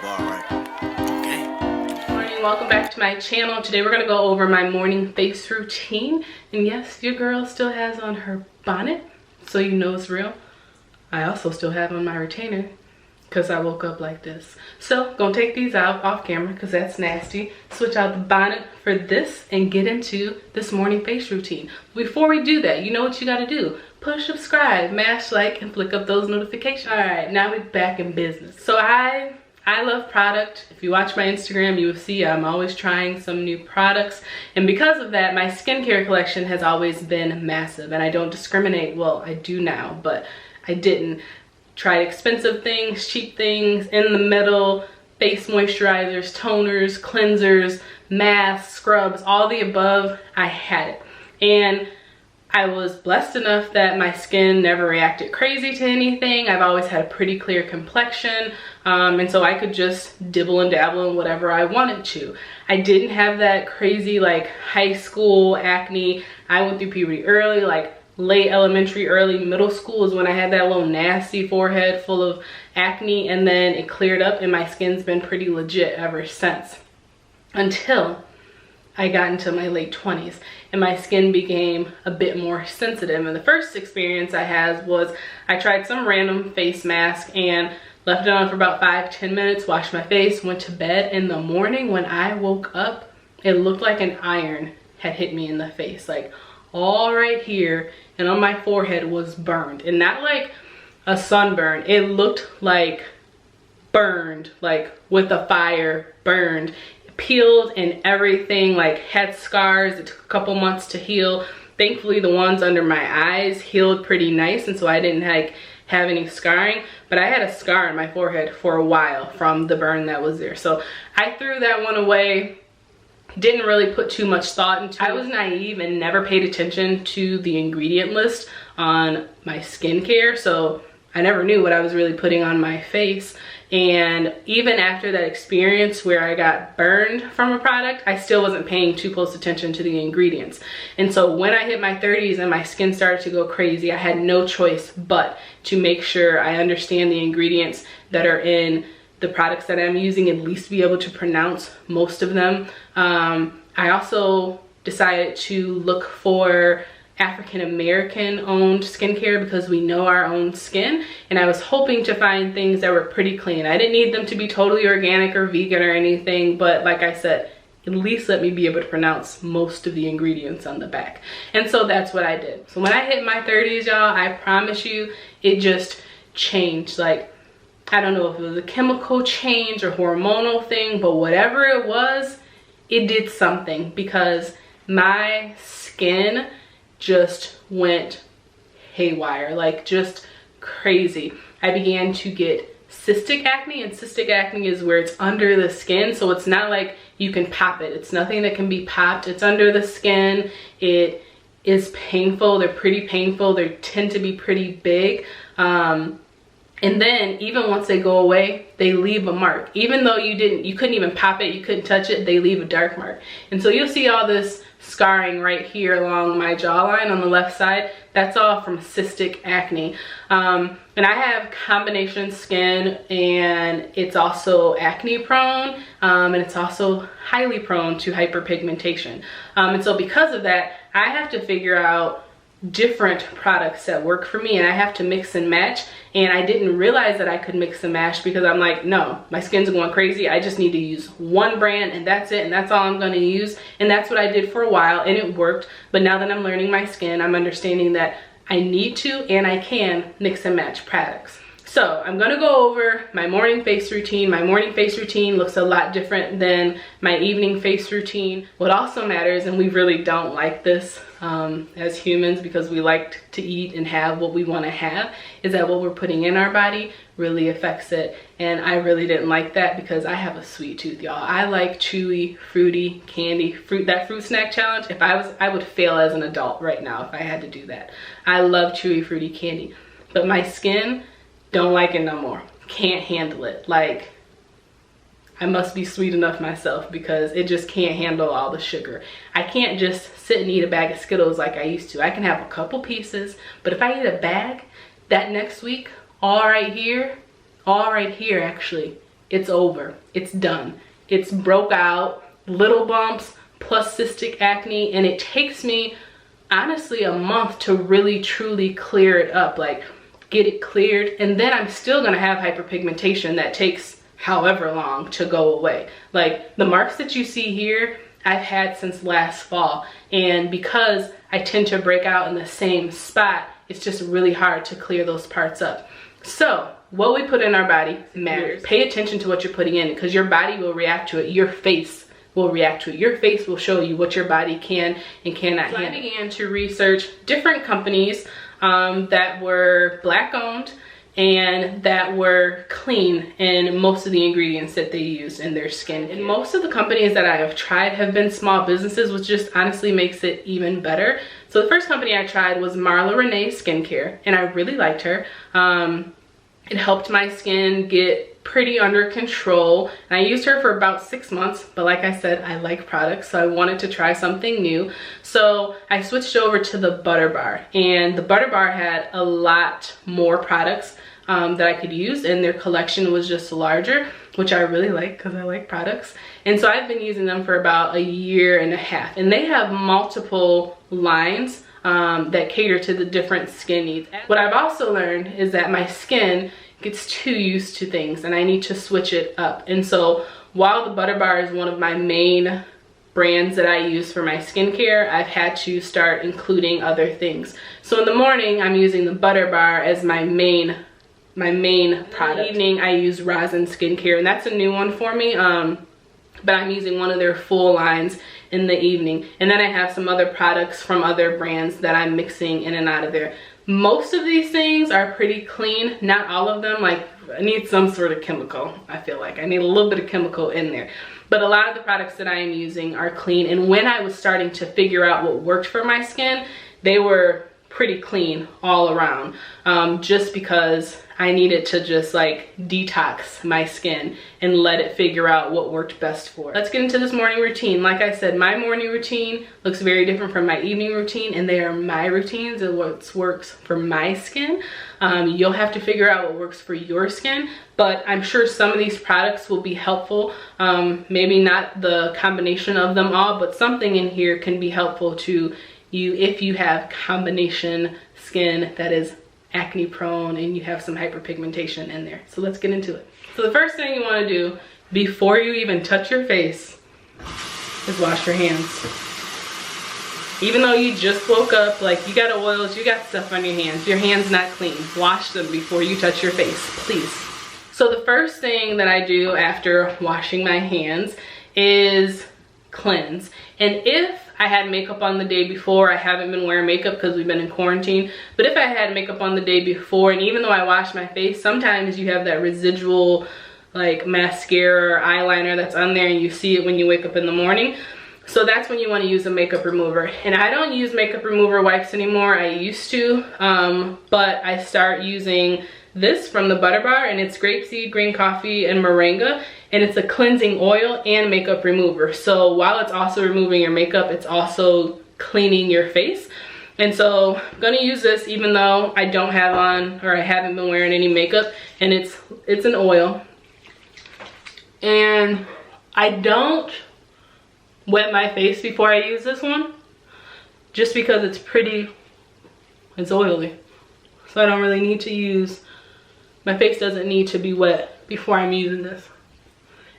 alright. Okay. Good morning, welcome back to my channel. Today we're gonna go over my morning face routine. And yes, your girl still has on her bonnet, so you know it's real. I also still have on my retainer because I woke up like this. So gonna take these out off camera because that's nasty. Switch out the bonnet for this and get into this morning face routine. Before we do that, you know what you gotta do. Push subscribe, mash like, and flick up those notifications. All right, now we're back in business. So I love product. If you watch my Instagram, you will see I'm always trying some new products. And because of that, my skincare collection has always been massive. And I don't discriminate. Well, I do now, but I didn't. Tried expensive things, cheap things, in the middle, face moisturizers, toners, cleansers, masks, scrubs, all the above. I had it. And I was blessed enough that my skin never reacted crazy to anything. I've always had a pretty clear complexion, and so I could just dibble and dabble in whatever I wanted to. I didn't have that crazy like high school acne. I went through puberty early, like late elementary, early middle school is when I had that little nasty forehead full of acne, and then it cleared up and my skin's been pretty legit ever since. Until I got into my late 20s and my skin became a bit more sensitive. And the first experience I had was I tried some random face mask and left it on for about 5-10 minutes, washed my face, went to bed. In the morning when I woke up, it looked like an iron had hit me in the face, like all right here and on my forehead was burned. And not like a sunburn, it looked like burned, like with a fire, burned, peeled and everything, like had scars. It took a couple months to heal. Thankfully the ones under my eyes healed pretty nice, and so I didn't like have any scarring, but I had a scar on my forehead for a while from the burn that was there. So I threw that one away. Didn't really put too much thought into it. I was naive and never paid attention to the ingredient list on my skincare, so I never knew what I was really putting on my face. And even after that experience where I got burned from a product, I still wasn't paying too close attention to the ingredients. And so when I hit my 30s and my skin started to go crazy, I had no choice but to make sure I understand the ingredients that are in the products that I'm using, at least be able to pronounce most of them. I also decided to look for African-American owned skincare because we know our own skin, and I was hoping to find things that were pretty clean. I didn't need them to be totally organic or vegan or anything, but like I said, at least let me be able to pronounce most of the ingredients on the back. And so that's what I did. So when I hit my 30s, y'all, I promise you, it just changed. Like, I don't know if it was a chemical change or hormonal thing, but whatever it was, it did something, because my skin just went haywire, like just crazy. I began to get cystic acne, and cystic acne is where it's under the skin, so it's not like you can pop it. It's nothing that can be popped. It's under the skin. It is painful. They're pretty painful. They tend to be pretty big. And then even once they go away, they leave a mark. Even though you couldn't even pop it, you couldn't touch it, they leave a dark mark. And so you'll see all this scarring right here along my jawline on the left side. That's all from cystic acne. And I have combination skin, and it's also acne prone, and it's also highly prone to hyperpigmentation. And so because of that, I have to figure out different products that work for me, and I have to mix and match. And I didn't realize that I could mix and match because I'm like, no, my skin's going crazy. I just need to use one brand and that's it, and that's all I'm going to use. And that's what I did for a while, and it worked. But now that I'm learning my skin, I'm understanding that I need to and I can mix and match products. So I'm gonna go over my morning face routine. My morning face routine looks a lot different than my evening face routine. What also matters, and we really don't like this as humans because we like to eat and have what we wanna have, is that what we're putting in our body really affects it. And I really didn't like that because I have a sweet tooth, y'all. I like chewy, fruity candy. That fruit snack challenge, I would fail as an adult right now if I had to do that. I love chewy, fruity candy. But my skin, don't like it no more. Can't handle it. Like, I must be sweet enough myself because it just can't handle all the sugar. I can't just sit and eat a bag of Skittles like I used to. I can have a couple pieces, but if I eat a bag, that next week, all right here actually it's over. It's done. It's broke out, little bumps, plus cystic acne, and it takes me honestly a month to really truly clear it up, like get it cleared, and then I'm still gonna have hyperpigmentation that takes however long to go away. Like the marks that you see here, I've had since last fall, and because I tend to break out in the same spot, it's just really hard to clear those parts up. So what we put in our body matters. Pay attention to what you're putting in, because your body will react to it. Your face will react to it. Your face will show you what your body can and cannot handle. I began to research different companies that were Black owned and that were clean in most of the ingredients that they use in their skin. And most of the companies that I have tried have been small businesses, which just honestly makes it even better. So the first company I tried was Marla Renee Skincare, and I really liked her. It helped my skin get pretty under control, and I used her for about 6 months, but like I said, I like products, so I wanted to try something new. So I switched over to the Butter Bar, and the Butter Bar had a lot more products that I could use, and their collection was just larger, which I really like because I like products. And so I've been using them for about 1.5 years, and they have multiple lines that cater to the different skin needs. What I've also learned is that my skin gets too used to things and I need to switch it up. And so while the Butter Bar is one of my main brands that I use for my skincare, I've had to start including other things. So in the morning, I'm using the Butter Bar as my main product. In the evening, I use Rosin Skincare, and that's a new one for me. But I'm using one of their full lines in the evening. And then I have some other products from other brands that I'm mixing in and out of there. Most of these things are pretty clean, not all of them. Like I need some sort of chemical. I feel like I need a little bit of chemical in there. But a lot of the products that I am using are clean. And when I was starting to figure out what worked for my skin, they were pretty clean all around, just because I needed to just like detox my skin and let it figure out what worked best for it. Let's get into this morning routine. Like I said, my morning routine looks very different from my evening routine, and they are my routines and what works for my skin. You'll have to figure out what works for your skin, but I'm sure some of these products will be helpful. Maybe not the combination of them all, but something in here can be helpful to you if you have combination skin that is acne prone and you have some hyperpigmentation in there. So let's get into it. So the first thing you want to do before you even touch your face is wash your hands. Even though you just woke up, like you got oils, you got stuff on your hand's not clean. Wash them before you touch your face, please. So the first thing that I do after washing my hands is cleanse. And if I had makeup on the day before, I haven't been wearing makeup because we've been in quarantine, but if I had makeup on the day before, and even though I wash my face, sometimes you have that residual like mascara or eyeliner that's on there and you see it when you wake up in the morning. So that's when you want to use a makeup remover. And I don't use makeup remover wipes anymore. I used to, but I start using this from the Butter Bar, and it's grapeseed, green coffee, and moringa, and it's a cleansing oil and makeup remover. So while it's also removing your makeup, it's also cleaning your face. And so I'm gonna use this even though I don't have on, or I haven't been wearing any makeup, and it's an oil. And I don't wet my face before I use this one, just because it's oily. So I don't really need to use, my face doesn't need to be wet before I'm using this.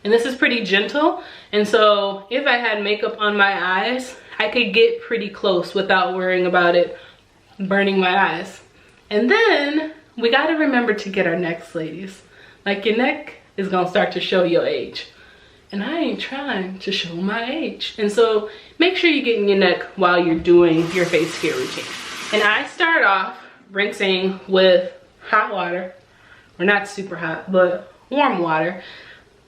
And this is pretty gentle, and so if I had makeup on my eyes, I could get pretty close without worrying about it burning my eyes. And then we gotta remember to get our necks, ladies. Like your neck is gonna start to show your age. And I ain't trying to show my age. And so make sure you're getting your neck while you're doing your face care routine. And I start off rinsing with hot water, or not super hot, but warm water.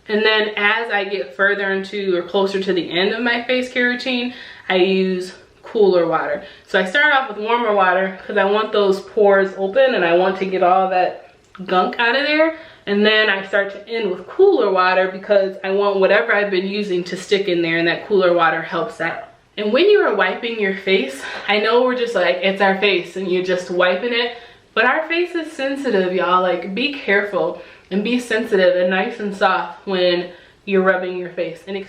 And then as I get further into or closer to the end of my face care routine, I use cooler water. So I start off with warmer water because I want those pores open and I want to get all that gunk out of there. And then I start to end with cooler water because I want whatever I've been using to stick in there, and that cooler water helps out. And when you are wiping your face, I know we're just like, it's our face and you're just wiping it, but our face is sensitive, y'all. Like, be careful. and be sensitive and nice and soft when you're rubbing your face. And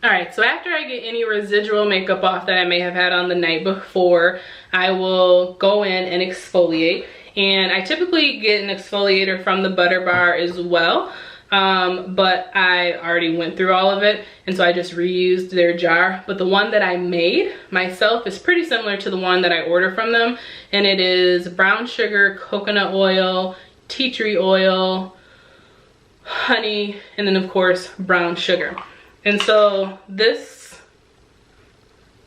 alright, so after I get any residual makeup off that I may have had on the night before, I will go in and exfoliate. And I typically get an exfoliator from the Butter Bar as well, but I already went through all of it, and so I just reused their jar. But the one that I made myself is pretty similar to the one that I order from them, and it is brown sugar, coconut oil, tea tree oil, honey, and then of course brown sugar. And so this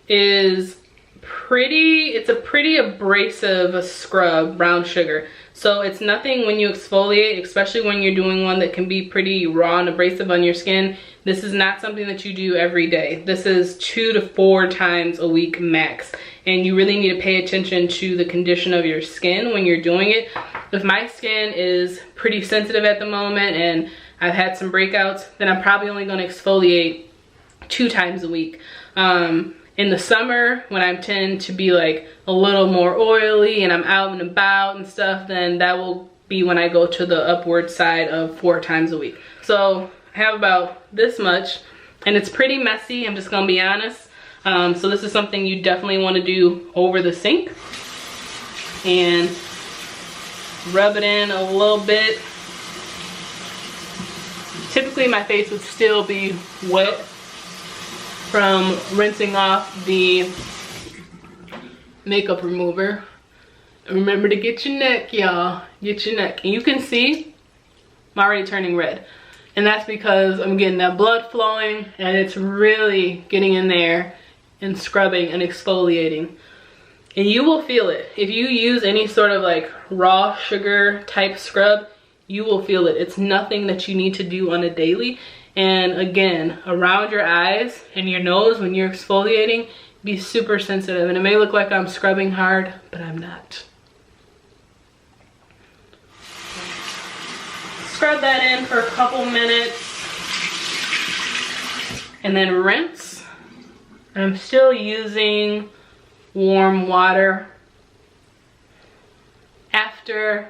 is it's a pretty abrasive scrub, brown sugar. So it's nothing when you exfoliate, especially when you're doing one that can be pretty raw and abrasive on your skin. This is not something that you do every day. This is 2 to 4 times a week max. And you really need to pay attention to the condition of your skin when you're doing it. If my skin is pretty sensitive at the moment and I've had some breakouts, then I'm probably only going to exfoliate 2 times a week. In the summer, when I tend to be like a little more oily and I'm out and about and stuff, then that will be when I go to the upward side of 4 times a week. So I have about this much, and it's pretty messy, I'm just gonna be honest. So this is something you definitely want to do over the sink and rub it in a little bit. Typically my face would still be wet from rinsing off the makeup remover. And remember to get your neck, y'all. Get your neck. And you can see I'm already turning red. And that's because I'm getting that blood flowing, and it's really getting in there and scrubbing and exfoliating. And you will feel it. If you use any sort of like raw sugar type scrub, you will feel it. It's nothing that you need to do on a daily. And again, around your eyes and your nose when you're exfoliating, be super sensitive. And it may look like I'm scrubbing hard, but I'm not. Scrub that in for a couple minutes and then rinse. I'm still using warm water. After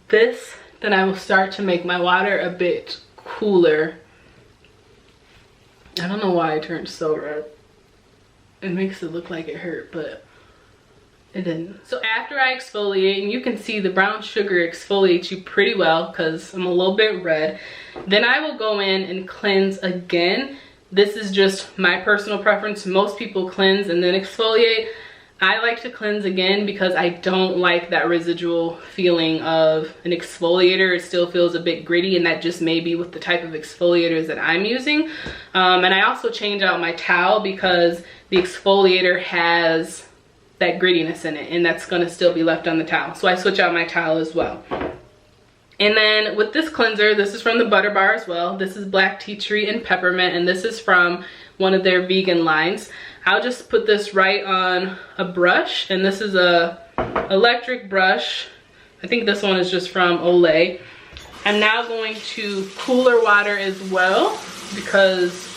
this, then I will start to make my water a bit cooler. I don't know why it turned so red. It makes it look like it hurt, but it didn't. So after I exfoliate, and you can see the brown sugar exfoliates you pretty well because I'm a little bit red, then I will go in and cleanse again. This is just my personal preference. Most people cleanse and then exfoliate. I like to cleanse again because I don't like that residual feeling of an exfoliator. It still feels a bit gritty, and that just may be with the type of exfoliators that I'm using. And I also change out my towel because the exfoliator has that grittiness in it, and that's gonna still be left on the towel. So I switch out my towel as well. And then with this cleanser, this is from the Butter Bar as well. This is black tea tree and peppermint, and this is from one of their vegan lines. I'll just put this right on a brush, and this is a electric brush. I think this one is just from Olay. I'm now going to cooler water as well because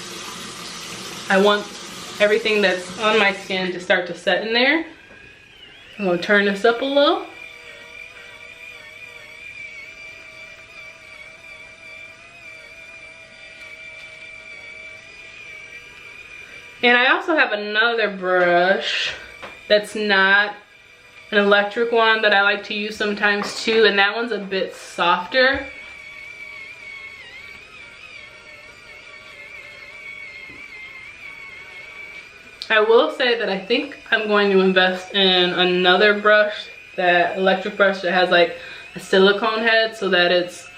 I want everything that's on my skin to start to set in there. I'm gonna turn this up a little. And I also have another brush that's not an electric one that I like to use sometimes too, and that one's a bit softer. I will say that I think I'm going to invest in another brush, that electric brush that has like a silicone head so that it's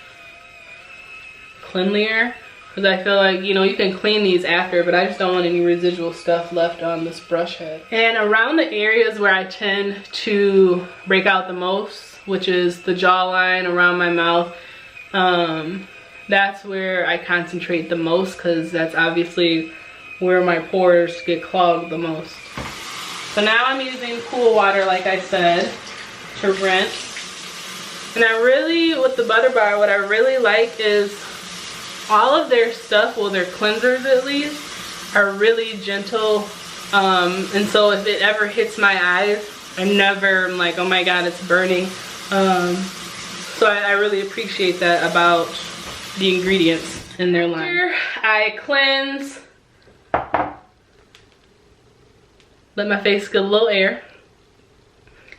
cleanlier. Because I feel like, you know, you can clean these after, but I just don't want any residual stuff left on this brush head. And around the areas where I tend to break out the most, which is the jawline, around my mouth, that's where I concentrate the most, because that's obviously where my pores get clogged the most. So now I'm using cool water, like I said, to rinse. And I really, with the Butter Bar, what I really like is all of their stuff, well, their cleansers at least, are really gentle. And so if it ever hits my eyes, I'm like, oh my god, it's burning. So I really appreciate that about the ingredients in their line. Here I cleanse, let my face get a little air,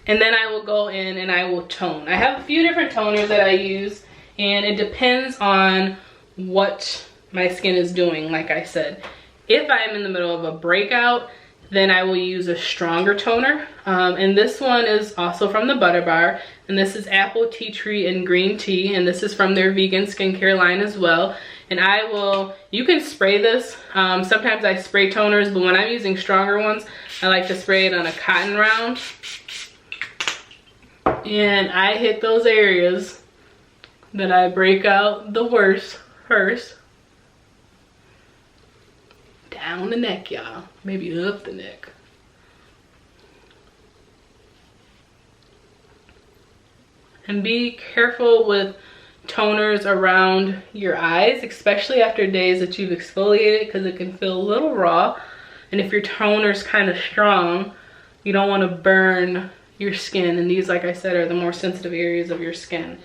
and then I will go in and I will tone. I have a few different toners that I use, and it depends on what my skin is doing. Like I said, if I'm in the middle of a breakout, then I will use a stronger toner. And this one is also from the Butter Bar, and this is apple, tea tree, and green tea, and this is from their vegan skincare line as well. And you can spray this. Sometimes I spray toners, but when I'm using stronger ones, I like to spray it on a cotton round. And I hit those areas that I break out the worst first. Down the neck, y'all. Maybe up the neck. And be careful with toners around your eyes, especially after days that you've exfoliated, because it can feel a little raw. And if your toner's kind of strong, you don't want to burn your skin. And these, like I said, are the more sensitive areas of your skin.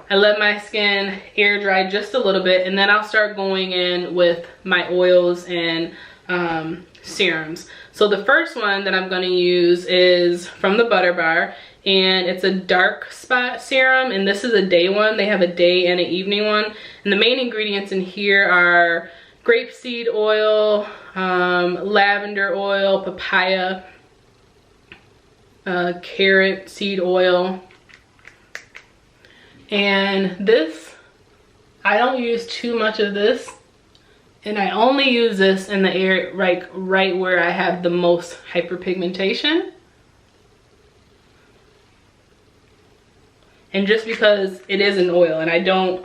I let my skin air dry just a little bit, and then I'll start going in with my oils and serums. So the first one that I'm going to use is from the Butter Bar, and it's a dark spot serum, and this is a day one. They have a day and an evening one, and the main ingredients in here are grapeseed oil, lavender oil, papaya, carrot seed oil. And this, I don't use too much of this, and I only use this in the area right where I have the most hyperpigmentation. And just because it is an oil, and I don't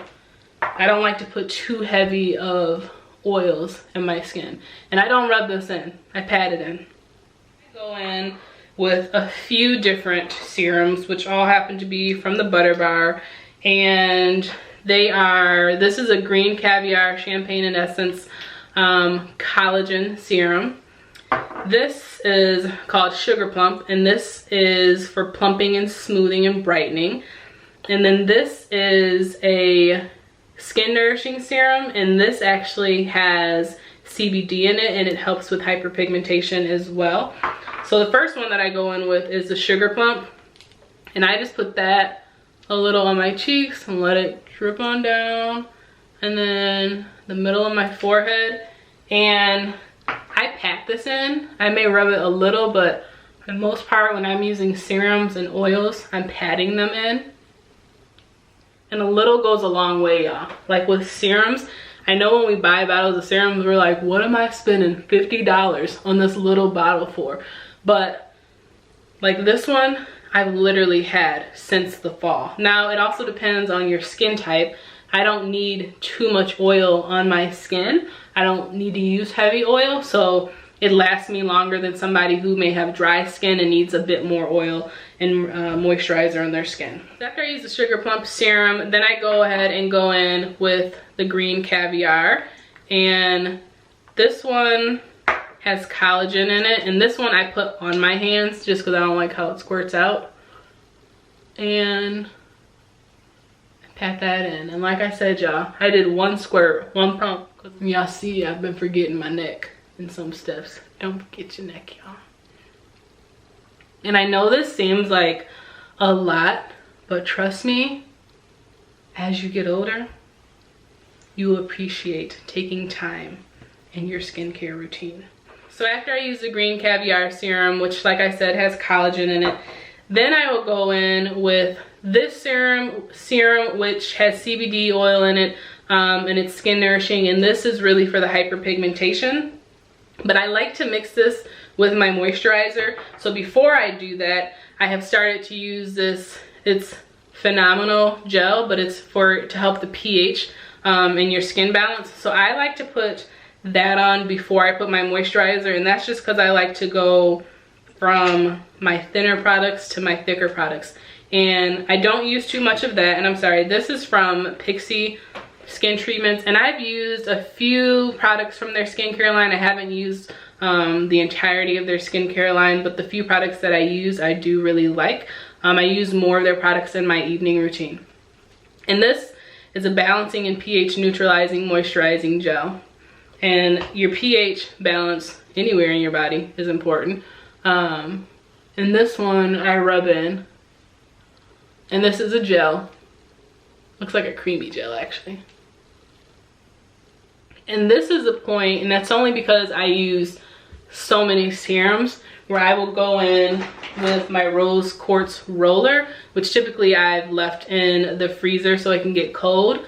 like to put too heavy of oils in my skin. And I don't rub this in, I pat it in. I go in with a few different serums, which all happen to be from the Butter Bar. And this is a green caviar champagne and essence collagen serum. This is called Sugar Plump, and this is for plumping and smoothing and brightening. And then this is a skin nourishing serum, and this actually has CBD in it, and it helps with hyperpigmentation as well. So the first one that I go in with is the Sugar Plump, and I just put that a little on my cheeks and let it drip on down, and then the middle of my forehead. And I pat this in. I may rub it a little, but for the most part when I'm using serums and oils, I'm patting them in. And a little goes a long way, y'all. Like with serums, I know when we buy bottles of serums, we're like, what am I spending $50 on this little bottle for? But like this one, I've literally had since the fall. Now, it also depends on your skin type. I don't need too much oil on my skin. I don't need to use heavy oil, so it lasts me longer than somebody who may have dry skin and needs a bit more oil and moisturizer on their skin. After I use the Sugar Plump serum, then I go ahead and go in with the green caviar. And this one has collagen in it, and this one I put on my hands just because I don't like how it squirts out. And I pat that in, and like I said, y'all, I did one squirt, one pump. Y'all see I've been forgetting my neck in some steps. Don't forget your neck, y'all. And I know this seems like a lot, but trust me, as you get older, you will appreciate taking time in your skincare routine. So after I use the green caviar serum, which like I said has collagen in it, then I will go in with this serum which has CBD oil in it, and it's skin nourishing, and this is really for the hyperpigmentation. But I like to mix this with my moisturizer. So before I do that, I have started to use this. It's phenomenal gel, but it's to help the pH in your skin balance. So I like to put that on before I put my moisturizer, and that's just because I like to go from my thinner products to my thicker products. And I don't use too much of that. And I'm sorry, this is from Pixie Skin Treatments, and I've used a few products from their skincare line. I haven't used the entirety of their skincare line, but the few products that I use I do really like. I use more of their products in my evening routine. And this is a balancing and pH neutralizing moisturizing gel. And your pH balance anywhere in your body is important. And this one I rub in. And this is a gel. Looks like a creamy gel actually. And this is a point, and that's only because I use so many serums, where I will go in with my rose quartz roller, which typically I've left in the freezer so it can get cold.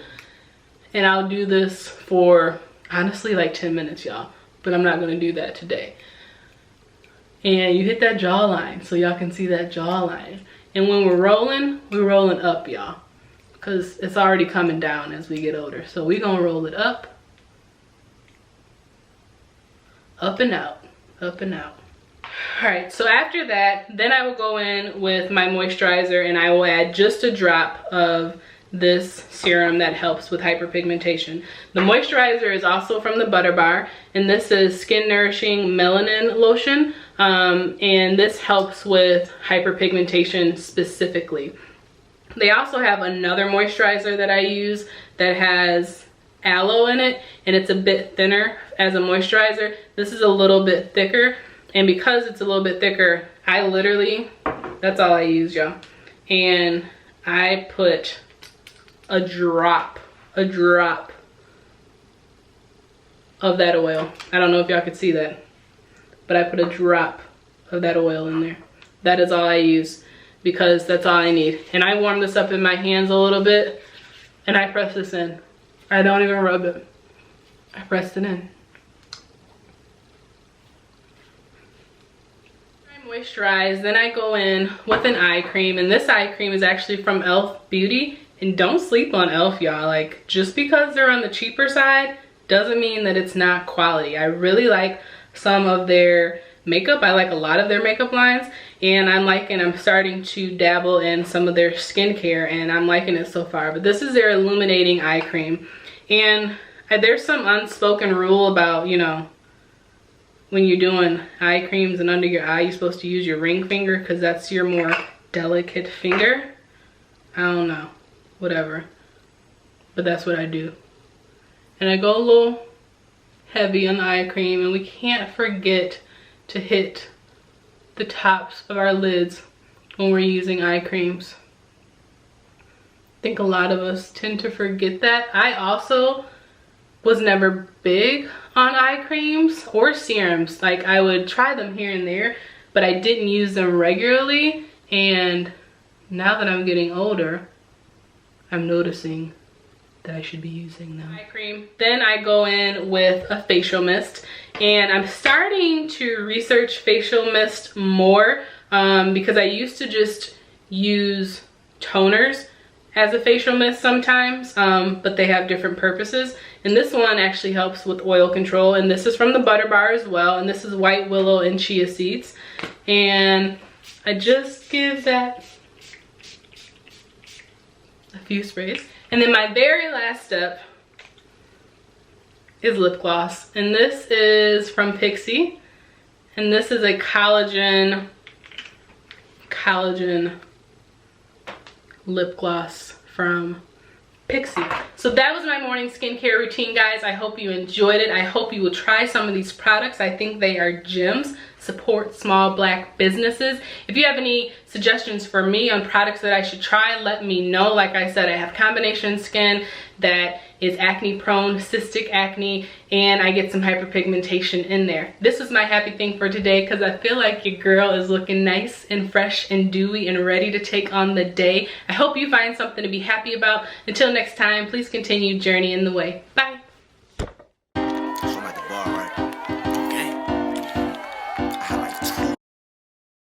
And I'll do this for honestly like 10 minutes, y'all, but I'm not gonna do that today. And you hit that jawline so y'all can see that jawline. And when we're rolling up, y'all, because it's already coming down as we get older. So we gonna roll it up and out, up and out. All right, so after that, then I will go in with my moisturizer and I will add just a drop of this serum that helps with hyperpigmentation. The moisturizer is also from the Butter Bar, and this is Skin Nourishing Melanin Lotion, and this helps with hyperpigmentation specifically. They also have another moisturizer that I use that has aloe in it, and it's a bit thinner as a moisturizer. This is a little bit thicker, and because it's a little bit thicker, I literally, that's all I use, y'all. And I put a drop of that oil. I don't know if y'all could see that, but I put a drop of that oil in there. That is all I use, because that's all I need. And I warm this up in my hands a little bit, and I press this in. I don't even rub it. I pressed it in. I moisturize, then I go in with an eye cream, and this eye cream is actually from e.l.f. Beauty. And don't sleep on e.l.f., y'all. Like, just because they're on the cheaper side doesn't mean that it's not quality. I really like some of their makeup. I like a lot of their makeup lines, and I'm starting to dabble in some of their skincare, and I'm liking it so far. But this is their Illuminating Eye Cream, and there's some unspoken rule about, you know, when you're doing eye creams and under your eye, you're supposed to use your ring finger because that's your more delicate finger. I don't know, whatever, but that's what I do. And I go a little heavy on the eye cream, and we can't forget to hit the tops of our lids when we're using eye creams. I think a lot of us tend to forget that. I also was never big on eye creams or serums. Like, I would try them here and there, but I didn't use them regularly. And now that I'm getting older, I'm noticing that I should be using them. Eye cream. Then I go in with a facial mist, and I'm starting to research facial mist more because I used to just use toners as a facial mist sometimes, but they have different purposes. And this one actually helps with oil control, and this is from the Butter Bar as well, and this is white willow and chia seeds. And I just give that a few sprays. And then my very last step is lip gloss, and this is from Pixie, and this is a collagen lip gloss from Pixie. So that was my morning skincare routine, guys. I hope you enjoyed it. I hope you will try some of these products. I think they are gems. Support small Black businesses. If you have any suggestions for me on products that I should try, let me know. Like I said, I have combination skin that is acne prone, cystic acne, and I get some hyperpigmentation in there. This was my happy thing for today because I feel like your girl is looking nice and fresh and dewy and ready to take on the day. I hope you find something to be happy about. Until next time, please continue journeying the way. Bye.